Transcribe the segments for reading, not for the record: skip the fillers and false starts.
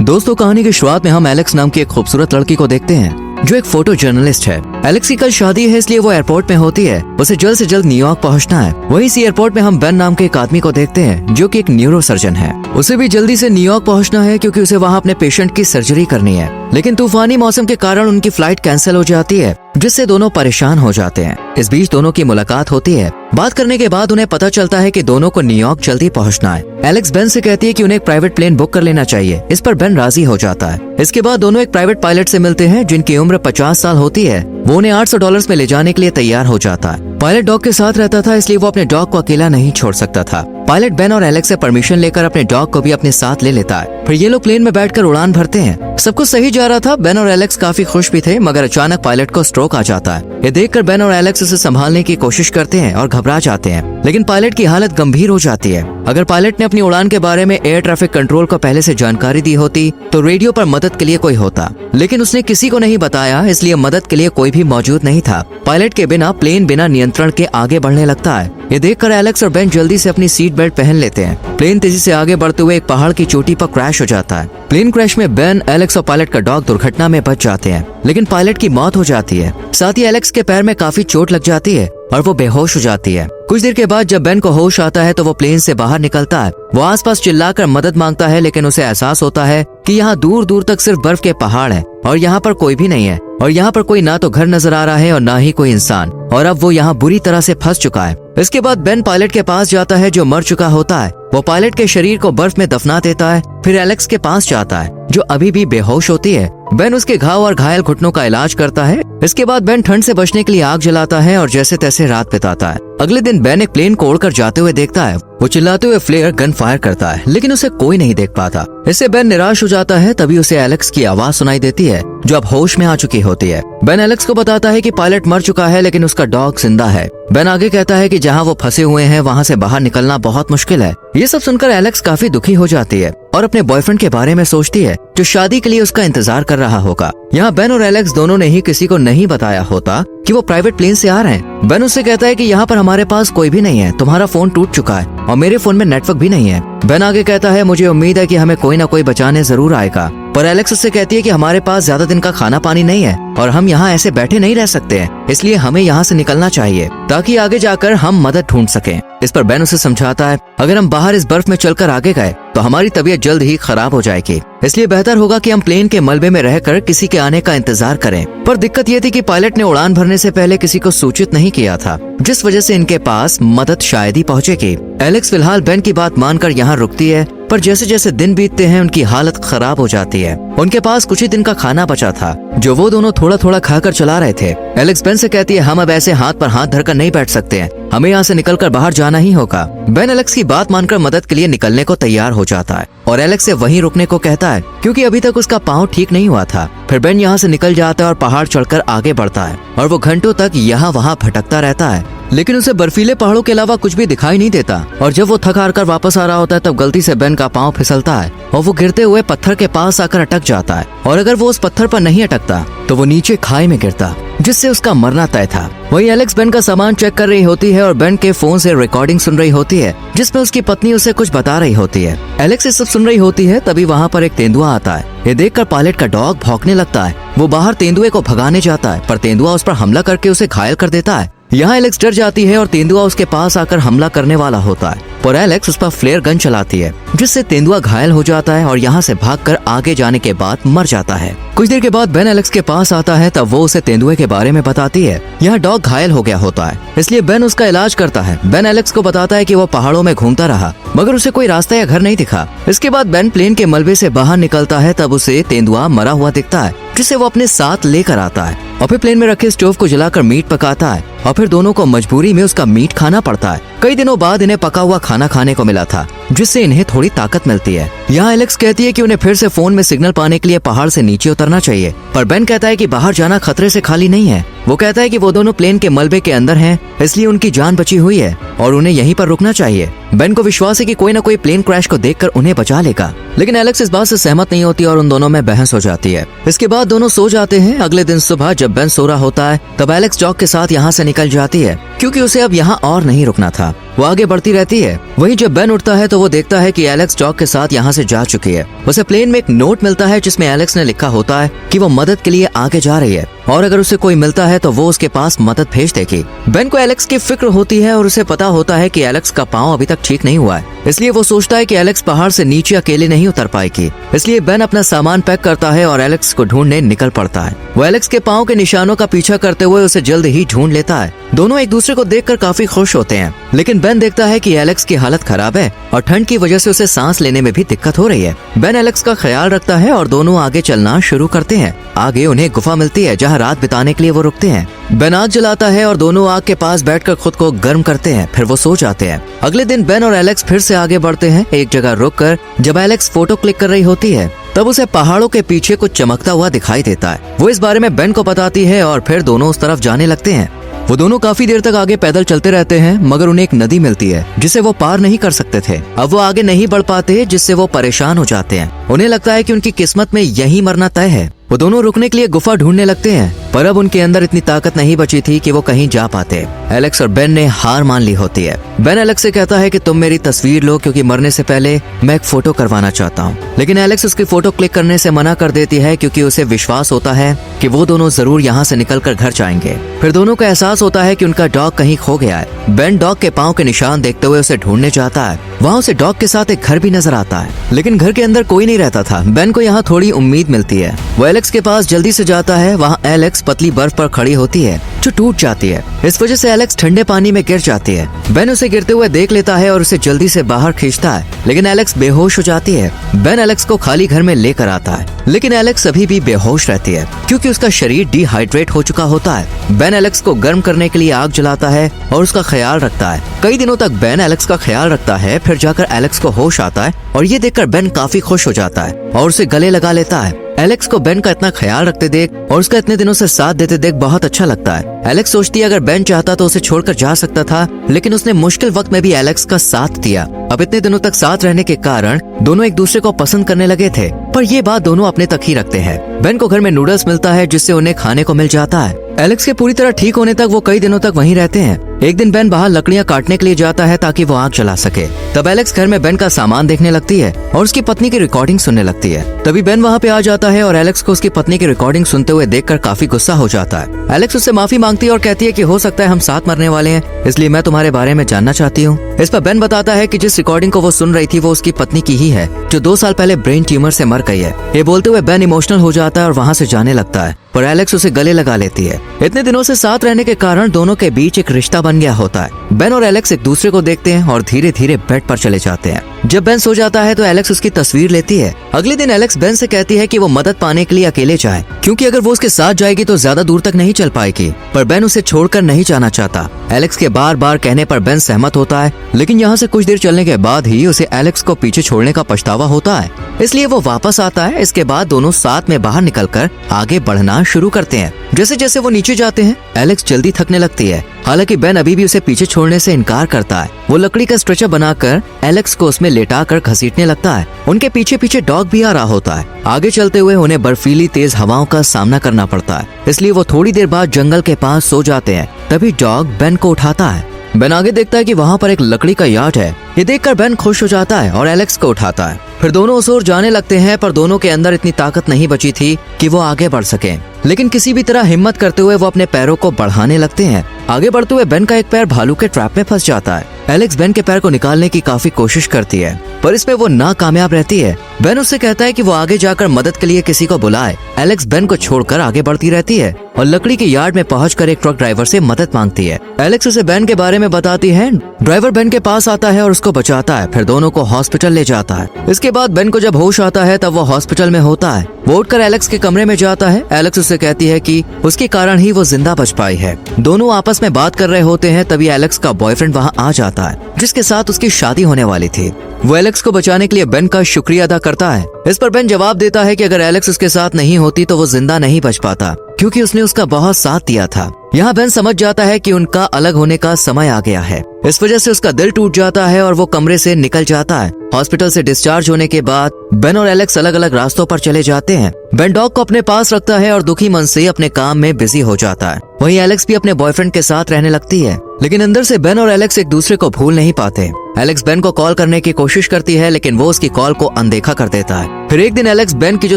दोस्तों, कहानी की शुरुआत में हम एलेक्स नाम की एक खूबसूरत लड़की को देखते हैं जो एक फोटो जर्नलिस्ट है। एलेक्स की कल शादी है, इसलिए वो एयरपोर्ट में होती है। उसे जल्द से जल्द न्यूयॉर्क पहुंचना है। वहीं इसी एयरपोर्ट में हम बेन नाम के एक आदमी को देखते हैं जो कि एक न्यूरो सर्जन है। उसे भी जल्दी से न्यूयॉर्क पहुंचना है क्योंकि उसे वहां अपने पेशेंट की सर्जरी करनी है। लेकिन तूफानी मौसम के कारण उनकी फ्लाइट कैंसिल हो जाती है, जिससे दोनों परेशान हो जाते हैं। इस बीच दोनों की मुलाकात होती है। बात करने के बाद उन्हें पता चलता है कि दोनों को न्यूयॉर्क जल्दी पहुंचना है। एलेक्स बेन से कहती है कि उन्हें एक प्राइवेट प्लेन बुक कर लेना चाहिए। इस पर बेन राजी हो जाता है। इसके बाद दोनों एक प्राइवेट पायलट से मिलते हैं जिनकी उम्र 50 साल होती है। वो उन्हें $800 में ले जाने के लिए तैयार हो जाता है। पायलट डॉग के साथ रहता था, इसलिए वो अपने डॉग को अकेला नहीं छोड़ सकता था। पायलट बेन और एलेक्स से परमिशन लेकर अपने डॉग को भी अपने साथ ले लेता है। फिर ये लोग प्लेन में बैठकर उड़ान भरते हैं। सब कुछ सही जा रहा था। बेन और एलेक्स काफी खुश भी थे, मगर अचानक पायलट को स्ट्रोक आ जाता है। ये देखकर बेन और एलेक्स उसे संभालने की कोशिश करते हैं और घबरा जाते हैं, लेकिन पायलट की हालत गंभीर हो जाती है। अगर पायलट ने अपनी उड़ान के बारे में एयर ट्रैफिक कंट्रोल को पहले से जानकारी दी होती तो रेडियो पर मदद के लिए कोई होता, लेकिन उसने किसी को नहीं बताया, इसलिए मदद के लिए कोई भी मौजूद नहीं था। पायलट के बिना प्लेन बिना नियंत्रण के आगे बढ़ने लगता है। ये देखकर एलेक्स और बेन जल्दी से अपनी सीट बेल्ट पहन लेते हैं। प्लेन तेजी से आगे बढ़ते हुए एक पहाड़ की चोटी पर क्रैश हो जाता है। प्लेन क्रैश में बेन, एलेक्स और पायलट का डॉग दुर्घटना में बच जाते हैं, लेकिन पायलट की मौत हो जाती है। साथ ही एलेक्स के पैर में काफी चोट लग जाती है और वो बेहोश हो जाती है। कुछ देर के बाद जब बेन को होश आता है तो वो प्लेन से बाहर निकलता है। वो आसपास चिल्लाकर मदद मांगता है, लेकिन उसे एहसास होता है कि यहाँ दूर दूर तक सिर्फ बर्फ के पहाड़ है और यहाँ पर कोई भी नहीं है। और यहाँ पर कोई ना तो घर नजर आ रहा है और ना ही कोई इंसान, और अब वो यहाँ बुरी तरह से फंस चुका है। इसके बाद बेन पायलट के पास जाता है जो मर चुका होता है। वो पायलट के शरीर को बर्फ में दफना देता है। फिर एलेक्स के पास जाता है जो अभी भी बेहोश होती है। बेन उसके घाव और घायल घुटनों का इलाज करता है। इसके बाद बेन ठंड से बचने के लिए आग जलाता है और जैसे तैसे रात बिताता है। अगले दिन बेन एक प्लेन को उड़कर जाते हुए देखता है। वो चिल्लाते हुए फ्लेयर गन फायर करता है, लेकिन उसे कोई नहीं देख पाता। इससे बेन निराश हो जाता है। तभी उसे एलेक्स की आवाज सुनाई देती है जो अब होश में आ चुकी होती है। बेन एलेक्स को बताता है कि पायलट मर चुका है, लेकिन उसका डॉग जिंदा है। बेन आगे कहता है कि जहाँ वो फंसे हुए हैं वहाँ से बाहर निकलना बहुत मुश्किल है। ये सब सुनकर एलेक्स काफी दुखी हो जाती है और अपने बॉयफ्रेंड के बारे में सोचती है जो शादी के लिए उसका इंतजार कर रहा होगा। यहाँ बेन और एलेक्स दोनों ने ही किसी को नहीं बताया होता कि वो प्राइवेट प्लेन से आ रहे हैं। बेन उससे कहता है कि यहाँ पर हमारे पास कोई भी नहीं है, तुम्हारा फोन टूट चुका है और मेरे फोन में नेटवर्क भी नहीं है। बेन आगे कहता है मुझे उम्मीद है कि हमें कोई ना कोई बचाने जरूर आएगा, पर एलेक्स उससे कहती है कि हमारे पास ज्यादा दिन का खाना पानी नहीं है और हम यहाँ ऐसे बैठे नहीं रह सकते हैं, इसलिए हमें यहाँ से निकलना चाहिए ताकि आगे जाकर हम मदद ढूंढ सकें। इस पर बेन उसे समझाता है अगर हम बाहर इस बर्फ में चलकर आगे गए तो हमारी तबीयत जल्द ही खराब हो जाएगी, इसलिए बेहतर होगा कि हम प्लेन के मलबे में रहकर किसी के आने का इंतजार करें। पर दिक्कत ये थी कि पायलट ने उड़ान भरने से पहले किसी को सूचित नहीं किया था, जिस वजह से इनके पास मदद शायद ही पहुंचेगी। एलेक्स फिलहाल बेन की बात मानकर यहाँ रुकती है, पर जैसे जैसे दिन बीतते हैं उनकी हालत खराब हो जाती है। उनके पास कुछ ही दिन का खाना बचा था जो वो दोनों थोड़ा थोड़ा खाकर चला रहे थे। एलेक्स बेन से कहती है हम अब ऐसे हाथ पर हाथ धरकर नहीं बैठ सकते हैं, हमें यहाँ से निकलकर बाहर जाना ही होगा। बेन एलेक्स की बात मानकर मदद के लिए निकलने को तैयार हो जाता है और एलेक्स से वहीं रुकने को कहता है क्योंकि अभी तक उसका पाँव ठीक नहीं हुआ था। फिर बेन यहाँ से निकल जाता है और पहाड़ चढ़कर आगे बढ़ता है और वो घंटों तक यहाँ वहाँ भटकता रहता है, लेकिन उसे बर्फीले पहाड़ों के अलावा कुछ भी दिखाई नहीं देता। और जब वो थक हार कर वापस आ रहा होता है तब गलती से बेन का पाँव फिसलता है और वो गिरते हुए पत्थर के पास आकर अटक जाता है। और अगर वो उस पत्थर पर नहीं अटकता तो वो नीचे खाई में गिरता, जिससे उसका मरना तय था। वही एलेक्स बेन का सामान चेक कर रही होती है और बेन के फोन से रिकॉर्डिंग सुन रही होती है जिसमें उसकी पत्नी उसे कुछ बता रही होती है। एलेक्स ये सब सुन रही होती है, तभी वहाँ पर एक तेंदुआ आता है। ये देखकर पायलट का डॉग भौंकने लगता है। वो बाहर तेंदुए को भगाने जाता है, पर तेंदुआ उस पर हमला करके उसे घायल कर देता है। यहाँ एलेक्स डर जाती है और तेंदुआ उसके पास आकर हमला करने वाला होता है, पर एलेक्स उस पर फ्लेयर गन चलाती है जिससे तेंदुआ घायल हो जाता है और यहाँ से भागकर आगे जाने के बाद मर जाता है। कुछ देर के बाद बेन एलेक्स के पास आता है, तब वो उसे तेंदुए के बारे में बताती है। यहाँ डॉग घायल हो गया होता है, इसलिए बेन उसका इलाज करता है। बेन एलेक्स को बताता है कि वो पहाड़ों में घूमता रहा मगर उसे कोई रास्ता या घर नहीं दिखा। इसके बाद बेन प्लेन के मलबे से बाहर निकलता है, तब उसे तेंदुआ मरा हुआ दिखता है जिसे वो अपने साथ लेकर आता है और फिर प्लेन में रखे स्टोव को जलाकर मीट पकाता है और फिर दोनों को मजबूरी में उसका मीट खाना पड़ता है। कई दिनों बाद इन्हें पका हुआ खाना खाने को मिला था जिससे इन्हें थोड़ी ताकत मिलती है। यहाँ एलेक्स कहती है कि उन्हें फिर से फोन में सिग्नल पाने के लिए पहाड़ से नीचे उतरना चाहिए, पर बेन कहता है कि बाहर जाना खतरे से खाली नहीं है। वो कहता है कि वो दोनों प्लेन के मलबे के अंदर हैं, इसलिए उनकी जान बची हुई है और उन्हें यहीं पर रुकना चाहिए। बेन को विश्वास है कि कोई न कोई प्लेन क्रैश को देखकर उन्हें बचा लेगा, लेकिन एलेक्स इस बात से सहमत नहीं होती और उन दोनों में बहस हो जाती है। इसके बाद दोनों सो जाते हैं। अगले दिन सुबह जब बेन सो रहा होता है तब एलेक्स डॉग के साथ यहाँ से निकल जाती है क्योंकि उसे अब यहाँ और नहीं रुकना था। वो आगे बढ़ती रहती है। वहीं जब बेन उठता है तो वो देखता है कि एलेक्स डॉग के साथ यहाँ से जा चुकी है। उसे प्लेन में एक नोट मिलता है जिसमें एलेक्स ने लिखा होता है कि वो मदद के लिए आगे जा रही है और अगर उसे कोई मिलता है तो वो उसके पास मदद भेज देगी। बेन को एलेक्स की फिक्र होती है और उसे पता होता है कि एलेक्स का पाँव अभी तक ठीक नहीं हुआ है, इसलिए वो सोचता है कि एलेक्स पहाड़ से नीचे अकेले नहीं उतर पाएगी। इसलिए बेन अपना सामान पैक करता है और एलेक्स को ढूंढने निकल पड़ता है। वो एलेक्स के पाँव के निशानों का पीछा करते हुए उसे जल्द ही ढूंढ लेता है। दोनों एक दूसरे को देखकर काफी खुश होते हैं, लेकिन बेन देखता है कि एलेक्स की हालत खराब है और ठंड की वजह से उसे सांस लेने में भी दिक्कत हो रही है। बेन एलेक्स का ख्याल रखता है और दोनों आगे चलना शुरू करते हैं। आगे उन्हें गुफा मिलती है जहाँ रात बिताने के लिए वो रुकते हैं। बेन आग जलाता है और दोनों आग के पास बैठकर खुद को गर्म करते हैं, फिर वो सो जाते हैं। अगले दिन बेन और एलेक्स फिर से आगे बढ़ते हैं। एक जगह रुककर जब एलेक्स फोटो क्लिक कर रही होती है तब उसे पहाड़ों के पीछे कुछ चमकता हुआ दिखाई देता है। वो इस बारे में बेन को बताती है और फिर दोनों उस तरफ जाने लगते हैं। वो दोनों काफी देर तक आगे पैदल चलते रहते हैं, मगर उन्हें एक नदी मिलती है जिसे वो पार नहीं कर सकते थे। अब वो आगे नहीं बढ़ पाते, जिससे वो परेशान हो जाते हैं। उन्हें लगता है कि उनकी किस्मत में यहीं मरना तय है। वो दोनों रुकने के लिए गुफा ढूंढने लगते हैं, पर अब उनके अंदर इतनी ताकत नहीं बची थी कि वो कहीं जा पाते। एलेक्स और बेन ने हार मान ली होती है। बेन एलेक्स से कहता है कि तुम मेरी तस्वीर लो, क्योंकि मरने से पहले मैं एक फोटो करवाना चाहता हूँ। लेकिन एलेक्स उसकी फोटो क्लिक करने से मना कर देती है, क्योंकि उसे विश्वास होता है कि वो दोनों जरूर यहाँ से निकलकर घर जाएंगे। फिर दोनों को एहसास होता है कि उनका डॉग कहीं खो गया है। बेन डॉग के पाँव के निशान देखते हुए उसे ढूंढने जाता है। वहाँ उसे डॉग के साथ एक घर भी नजर आता है, लेकिन घर के अंदर कोई नहीं रहता था। बेन को यहाँ थोड़ी उम्मीद मिलती है। वो एलेक्स के पास जल्दी से जाता है। वहाँ एलेक्स पतली बर्फ पर खड़ी होती है जो टूट जाती है। इस वजह से एलेक्स ठंडे पानी में गिर जाती है। बेन उसे गिरते हुए देख लेता है और उसे जल्दी से बाहर खींचता है, लेकिन एलेक्स बेहोश हो जाती है। बेन एलेक्स को खाली घर में लेकर आता है, लेकिन एलेक्स अभी भी बेहोश रहती है क्योंकि उसका शरीर डिहाइड्रेट हो चुका होता है। बेन एलेक्स को गर्म करने के लिए आग जलाता है और उसका ख्याल रखता है। कई दिनों तक बेन एलेक्स का ख्याल रखता है। फिर जाकर एलेक्स को होश आता है और ये देखकर बेन काफी खुश हो जाता है और उसे गले लगा लेता है। एलेक्स को बेन का इतना ख्याल रखते देख और उसका इतने दिनों से साथ देते देख बहुत अच्छा लगता है। एलेक्स सोचती है अगर बेन चाहता तो उसे छोड़कर जा सकता था, लेकिन उसने मुश्किल वक्त में भी एलेक्स का साथ दिया। अब इतने दिनों तक साथ रहने के कारण दोनों एक दूसरे को पसंद करने लगे थे, पर ये बात दोनों अपने तक ही रखते हैं। बेन को घर में नूडल्स मिलता है जिससे उन्हें खाने को मिल जाता है। एलेक्स के पूरी तरह ठीक होने तक वो कई दिनों तक वहीं रहते हैं। एक दिन बेन बाहर लकड़ियां काटने के लिए जाता है ताकि वो आग जला सके। तब एलेक्स घर में बेन का सामान देखने लगती है और उसकी पत्नी की रिकॉर्डिंग सुनने लगती है। तभी बेन वहाँ पे आ जाता है और एलेक्स को उसकी पत्नी की रिकॉर्डिंग सुनते हुए देखकर काफी गुस्सा हो जाता है। एलेक्स उससे माफी मांगती है और कहती है कि हो सकता है हम साथ मरने वाले हैं, इसलिए मैं तुम्हारे बारे में जानना चाहती हूँ। इस पर बेन बताता है कि जिस रिकॉर्डिंग को वो सुन रही थी वो उसकी पत्नी की ही है, जो 2 साल पहले ब्रेन ट्यूमर से मर गई है। ये बोलते हुए बेन इमोशनल हो जाता है और वहाँ से जाने लगता है, पर एलेक्स उसे गले लगा लेती है। इतने दिनों से साथ रहने के कारण दोनों के बीच एक रिश्ता बन गया होता है। बेन और एलेक्स एक दूसरे को देखते हैं और धीरे धीरे बेड पर चले जाते हैं। जब बेन सो जाता है तो एलेक्स उसकी तस्वीर लेती है। अगले दिन एलेक्स बेन से कहती है कि वो मदद पाने के लिए अकेले जाए, क्योंकि अगर वो उसके साथ जाएगी तो ज्यादा दूर तक नहीं चल पाएगी। पर बेन उसे छोड़कर नहीं जाना चाहता। एलेक्स के बार बार कहने पर बेन सहमत होता है, लेकिन यहाँ से कुछ देर चलने के बाद ही उसे एलेक्स को पीछे छोड़ने का पछतावा होता है, इसलिए वो वापस आता है। इसके बाद दोनों साथ में बाहर निकलकर आगे बढ़ना शुरू करते हैं। जैसे जैसे वो नीचे जाते हैं एलेक्स जल्दी थकने लगती है। हालांकि बेन अभी भी उसे पीछे छोड़ने से इनकार करता है। वो लकड़ी का स्ट्रेचर बनाकर एलेक्स को उसमें लेटाकर घसीटने लगता है। उनके पीछे पीछे डॉग भी आ रहा होता है। आगे चलते हुए उन्हें बर्फीली तेज हवाओं का सामना करना पड़ता है, इसलिए वो थोड़ी देर बाद जंगल के पास सो जाते हैं। तभी डॉग बेन को उठाता है। बेन आगे देखता है कि वहाँ पर एक लकड़ी का यार्ड है। ये देखकर बेन खुश हो जाता है और एलेक्स को उठाता है। फिर दोनों उस ओर जाने लगते हैं, पर दोनों के अंदर इतनी ताकत नहीं बची थी कि वो आगे बढ़ सके। लेकिन किसी भी तरह हिम्मत करते हुए वो अपने पैरों को बढ़ाने लगते हैं। आगे बढ़ते हुए बेन का एक पैर भालू के ट्रैप में फंस जाता है। एलेक्स बेन के पैर को निकालने की काफी कोशिश करती है, पर इसमें वो नाकामयाब रहती है। बेन उससे कहता है कि वो आगे जाकर मदद के लिए किसी को बुलाए। एलेक्स बेन को छोड़कर आगे बढ़ती रहती है और लकड़ी के यार्ड में पहुंचकर एक ट्रक ड्राइवर से मदद मांगती है। एलेक्स उसे बेन के बारे में बताती है। ड्राइवर बेन के पास आता है और उसको बचाता है, फिर दोनों को हॉस्पिटल ले जाता है। इसके बाद बेन को जब होश आता है तब वो हॉस्पिटल में होता है। वो उठकर एलेक्स के कमरे में जाता है। एलेक्स उससे कहती है कि उसके कारण ही वो जिंदा बच पाई है। दोनों आपस में बात कर रहे होते हैं, तभी एलेक्स का बॉयफ्रेंड वहाँ आ जाता है, जिसके साथ उसकी शादी होने वाली थी। वो एलेक्स को बचाने के लिए बेन का शुक्रिया अदा करता है। इस पर बेन जवाब देता है कि अगर एलेक्स उसके साथ नहीं होती तो वो जिंदा नहीं बच पाता, क्योंकि उसने उसका बहुत साथ दिया था। यहाँ बेन समझ जाता है कि उनका अलग होने का समय आ गया है। इस वजह से उसका दिल टूट जाता है और वो कमरे से निकल जाता है। हॉस्पिटल से डिस्चार्ज होने के बाद बेन और एलेक्स अलग अलग रास्तों पर चले जाते हैं। बेन डॉग को अपने पास रखता है और दुखी मन से अपने काम में बिजी हो जाता है। वहीं एलेक्स भी अपने बॉयफ्रेंड के साथ रहने लगती है, लेकिन अंदर से बेन और एलेक्स एक दूसरे को भूल नहीं पाते। एलेक्स बेन को कॉल करने की कोशिश करती है, लेकिन वो उसकी कॉल को अनदेखा कर देता है। फिर एक दिन एलेक्स बेन की जो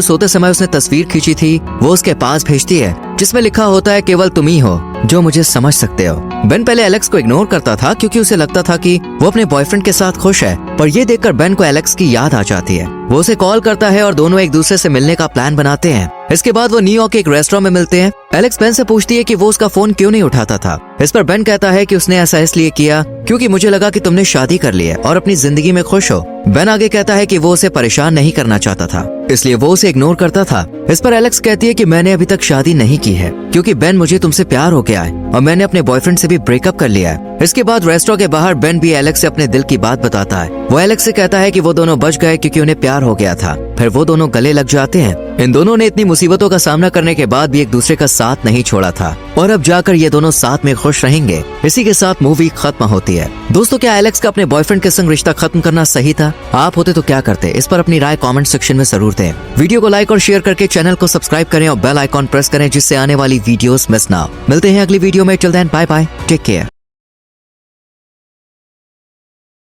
सोते समय उसने तस्वीर खींची थी वो उसके पास भेजती है, जिसमें लिखा होता है केवल तुम ही हो जो मुझे समझ सकते हो। बेन पहले एलेक्स को इग्नोर करता था क्योंकि उसे लगता था कि वो अपने बॉयफ्रेंड के साथ खुश है, पर ये देखकर बेन को एलेक्स की याद आ जाती है। वो उसे कॉल करता है और दोनों एक दूसरे से मिलने का प्लान बनाते हैं। इसके बाद वो न्यूयॉर्क के एक रेस्टोरेंट में मिलते हैं। एलेक्स बेन से पूछती है कि वो उसका फोन क्यों नहीं उठाता था। इस पर बेन कहता है कि उसने ऐसा इसलिए किया क्योंकि मुझे लगा कि तुमने शादी कर ली है और अपनी जिंदगी में खुश हो। बेन आगे कहता है कि वो उसे परेशान नहीं करना चाहता था, इसलिए वो उसे इग्नोर करता था। इस पर एलेक्स कहती है कि मैंने अभी तक शादी नहीं की है क्योंकि बेन मुझे तुमसे प्यार हो गया है और मैंने अपने बॉयफ्रेंड से भी ब्रेकअप कर लिया है। इसके बाद रेस्टोरेंट के बाहर बेन भी एलेक्स से अपने दिल की बात बताता है। वो एलेक्स से कहता है कि वो दोनों बच गए क्योंकि उन्हें प्यार हो गया था। फिर वो दोनों गले लग जाते हैं। इन दोनों ने इतनी मुसीबतों का सामना करने के बाद भी एक दूसरे का साथ नहीं छोड़ा था और अब जाकर ये दोनों साथ में खुश रहेंगे। इसी के साथ मूवी खत्म होती है। दोस्तों, क्या एलेक्स का अपने बॉयफ्रेंड के संग रिश्ता खत्म करना सही था? आप होते तो क्या करते? इस पर अपनी राय कमेंट सेक्शन में जरूर दें। वीडियो को लाइक और शेयर करके चैनल को सब्सक्राइब करें और बेल आइकॉन प्रेस करें जिससे आने वाली वीडियोस मिस ना हो। मिलते हैं अगली वीडियो में। Till then bye bye, take care.